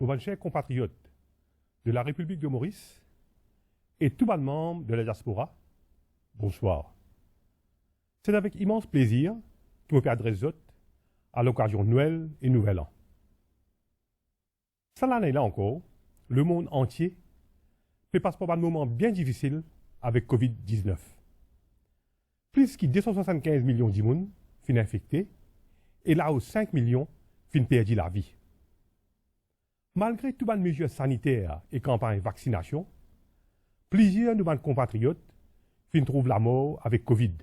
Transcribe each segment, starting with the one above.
Aux chers compatriotes de la République de Maurice et tous les membres de la diaspora, bonsoir. C'est avec immense plaisir que je me adresse à l'occasion de Noël et Nouvel An. Cette année-là encore, le monde entier fait passer par un moment bien difficile avec Covid-19. Plus de 275 millions de personnes sont infectées et là où 5 millions ont perdu la vie. Malgré toutes les mesures sanitaires et campagnes de vaccination, plusieurs de nos compatriotes trouvent la mort avec Covid.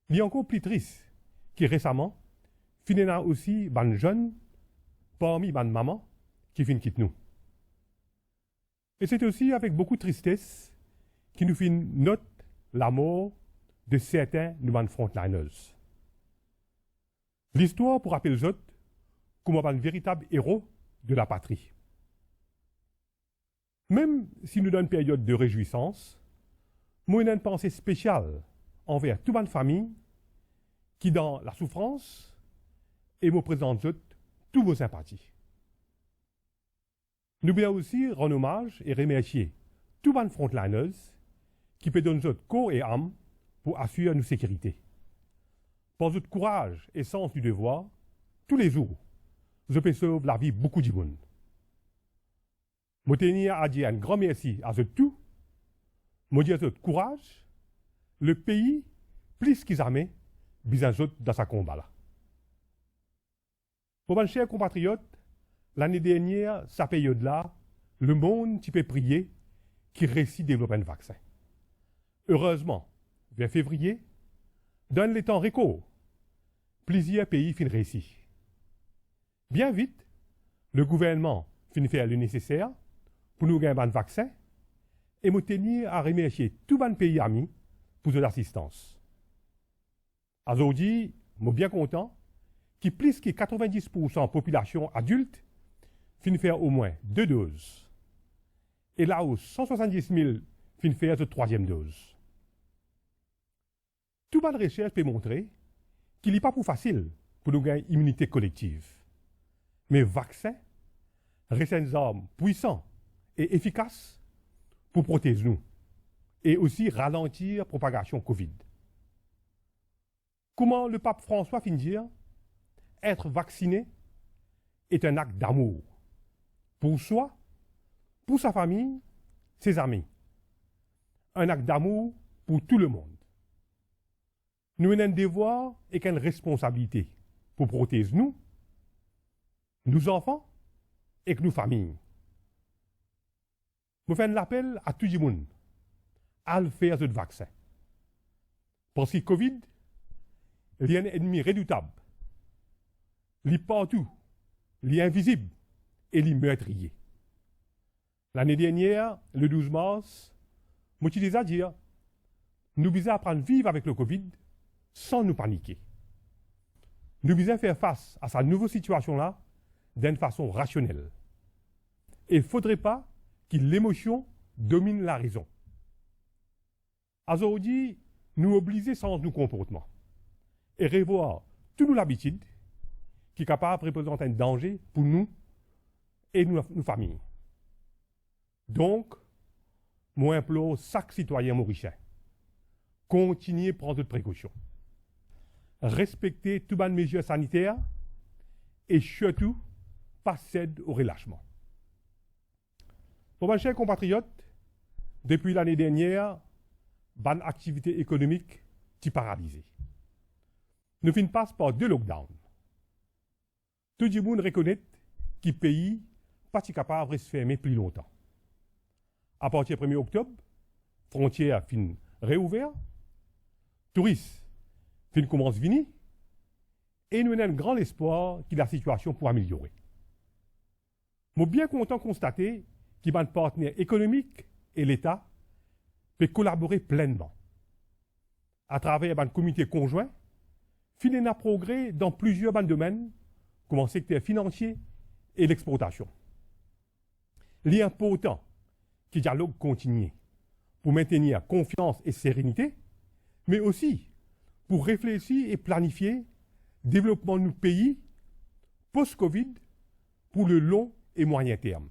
Il est encore plus triste que récemment, il y a aussi des jeunes parmi les mamans qui quittent nous. Et c'est aussi avec beaucoup de tristesse que nous notons la mort de certains de nos frontliners. L'histoire pour rappeler les autres comme un véritable héros de la patrie. Même si nous donnons une période de réjouissance, moi j'ai une pensée spéciale envers toute ma famille qui, dans la souffrance, et me présente toutes vos sympathies. Nous voulons aussi rendre hommage et remercier tous les frontliners qui peuvent donner corps et âme pour assurer notre sécurité. Par votre courage et sens du devoir, tous les jours, je peux sauver la vie de beaucoup de monde. Je tenir à dire un grand merci à eux tous, je dire votre courage, le pays, plus qu'ils aiment, besoin dans sa combat-là. Pour mes chers compatriotes, l'année dernière, cette période-là, le monde peut prier qui réussit à développer un vaccin. Heureusement, vers février, dans les temps records, plusieurs pays finissent réussi. Bien vite, le gouvernement finit faire le nécessaire pour nous gagner un vaccin et me tenir à remercier tous les pays amis pour leur assistance. Aujourd'hui, je suis bien content que plus que 90% de la population adulte finit faire au moins 2 doses. Et là où 170 000 finit faire la 3e dose. Toute bonne recherche peut montrer qu'il n'est pas plus facile pour nous gagner une immunité collective. Mais le vaccin reste une arme puissante et efficace pour protéger nous et aussi ralentir la propagation Covid. Comment le pape François finit dire être vacciné est un acte d'amour pour soi, pour sa famille, ses amis. Un acte d'amour pour tout le monde. Nous avons un devoir et une responsabilité pour protéger nous, nos enfants et nos familles. Je fais un appel à tout le monde à le faire ce vaccin. Parce que Covid, il y a un ennemi redoutable. Il est partout, il est invisible et il est meurtrier. L'année dernière, le 12 mars, je utilisais à dire nous devons apprendre à vivre avec le Covid sans nous paniquer. Nous devons faire face à cette nouvelle situation-là d'une façon rationnelle. Et il ne faudrait pas que l'émotion domine la raison. Aujourd'hui, nous obliger sans nos comportements et revoir toutes nos habitudes qui sont capables de représenter un danger pour nous et nos familles. Donc, moi implore chaque citoyen mauricien, continuez à prendre de précautions, respectez toutes les mesures sanitaires et surtout, pas céder au relâchement. Pour mes chers compatriotes, depuis l'année dernière, bonne activité économique est paralysée. Nous finissons par 2 lockdowns. Tout le monde reconnaît que le pays n'est pas capable de se fermer plus longtemps. À partir du 1er octobre, frontières fin réouvertes, touristes fin commencent à venir, et nous avons un grand espoir que la situation pourra améliorer. Je suis bien content de constater que les partenaires économiques et l'État peuvent collaborer pleinement. À travers un comité conjoint, finir à progrès dans plusieurs domaines, comme le secteur financier et l'exportation. Il est important que le dialogue continue pour maintenir confiance et sérénité, mais aussi pour réfléchir et planifier le développement de nos pays post-Covid pour le long et moyen terme.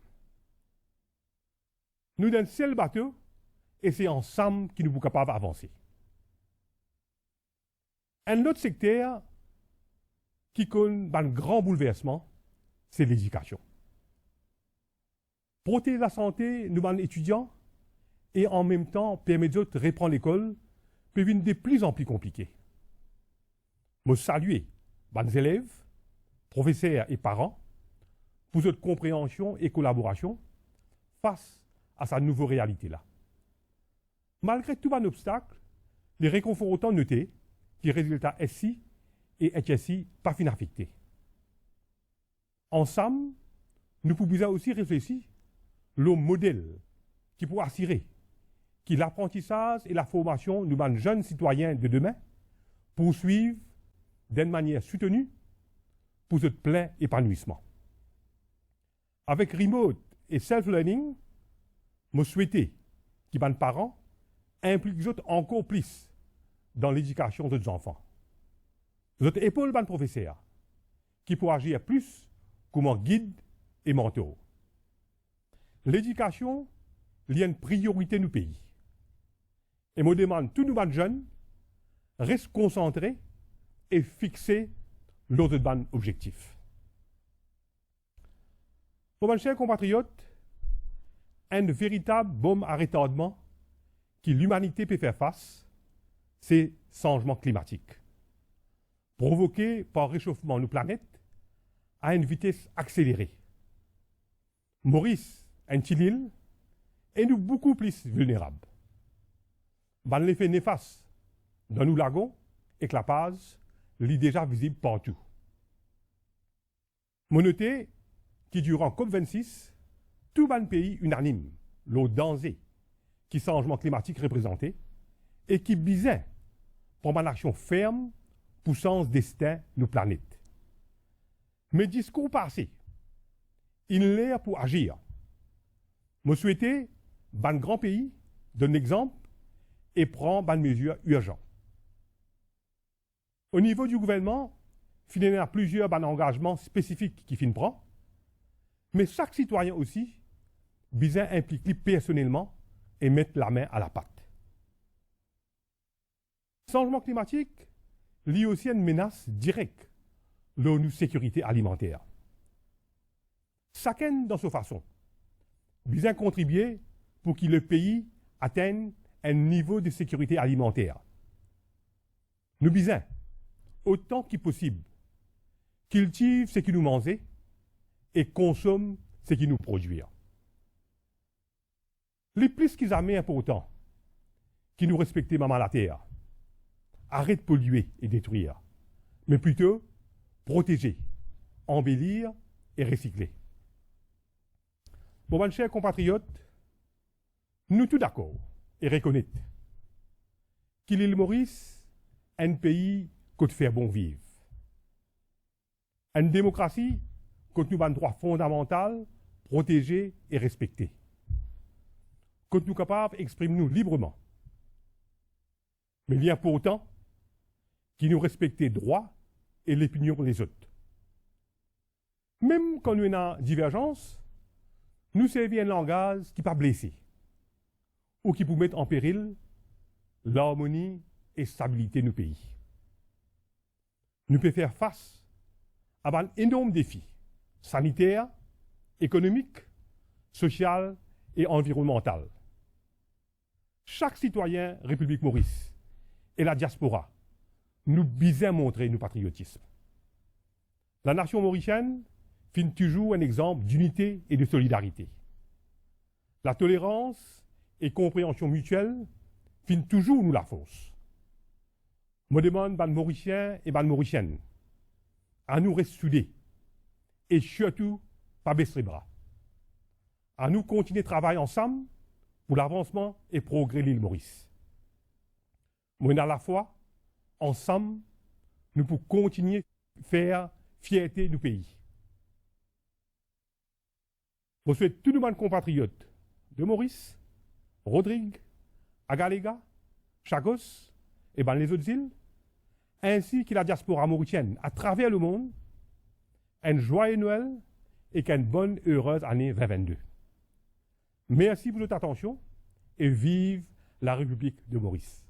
Nous, dans le seul bateau, et c'est ensemble que nous sommes capables d'avancer. Un autre secteur qui connaît un grand bouleversement, c'est l'éducation. Protéger la santé, nous, les étudiants, et en même temps permettre aux autres de reprendre l'école, peut devenir de plus en plus compliqué. Je salue les élèves, professeurs et parents pour votre compréhension et collaboration face à cette nouvelle réalité-là. Malgré tout un obstacle, les réconfortants notés que les résultats SI et HSI pas fin affectés. Ensemble, nous pouvons aussi réfléchir au modèle qui pourra assurer que l'apprentissage et la formation de nos jeunes citoyens de demain poursuivent d'une manière soutenue pour ce plein épanouissement. Avec remote et self-learning, je souhaitais que les parents impliquent les autres encore plus dans l'éducation de leurs enfants. Les autres épaulent les professeurs qui pourraient agir plus comme guide et mentor. L'éducation est une priorité de nos pays. Et je demande tous nos jeunes restent concentrés et fixer l'autre objectif. Pour mes chers compatriotes, un véritable bombe à retardement que l'humanité peut faire face, c'est le changement climatique, provoqué par le réchauffement de nos planètes à une vitesse accélérée. Maurice, un petit île, est nous beaucoup plus vulnérables. L'effet néfaste dans nos lagons et clapage est déjà visible partout. Mon noté qui durant COP26, tout le pays unanime, le danger qui changement climatique représenté et qui bisait pour une action ferme pour sens destin de nos planètes. Mais discours passé, il est pour agir. Je souhaitais, ban grand pays, donner exemple et prendre des mesures urgentes. Au niveau du gouvernement, il y a plusieurs engagements spécifiques qui finissent prendre, mais chaque citoyen aussi, bien impliqué personnellement et mettre la main à la pâte. Le changement climatique lie aussi à une menace directe de notre sécurité alimentaire. Chacun dans sa façon, bien contribuer pour que le pays atteigne un niveau de sécurité alimentaire. Nous bisons, autant que possible, cultive ce qui nous mange et consomme ce qui nous produit. Les plus qu'ils amènent important, qui nous respectent maman la terre, arrête de polluer et détruire, mais plutôt protéger, embellir et recycler. Pour mes chers compatriotes, nous tous d'accord et reconnaître qu'il est le Maurice, un pays qui fait bon vivre. Une démocratie qui nous a un droit fondamental, protégé et respecté. Que nous sommes capables d'exprimer nous librement. Mais bien pour autant, qui nous respecte les droits et l'opinion des autres. Même quand nous avons une divergence, nous servons un langage qui ne peut pas blesser ou qui peut mettre en péril l'harmonie et la stabilité de nos pays. Nous pouvons faire face à un énorme défi sanitaire, économique, social et environnemental. Chaque citoyen République Maurice et la diaspora nous bisent montrer notre patriotisme. La nation mauricienne finit toujours un exemple d'unité et de solidarité. La tolérance et compréhension mutuelle finit toujours nous la force. Je demande aux Mauriciens et aux Mauriciennes à nous rester soudés et surtout pas baisser les bras. À nous continuer de travailler ensemble pour l'avancement et progrès de l'île Maurice. Mais à la fois, ensemble, nous pouvons continuer à faire fierté du pays. Je souhaite tous nos compatriotes de Maurice, Rodrigue, Agaléga, Chagos et les autres îles, ainsi que la diaspora mauricienne à travers le monde, un joyeux Noël et qu'une bonne, heureuse année 2022. Merci pour votre attention et vive la République de Maurice.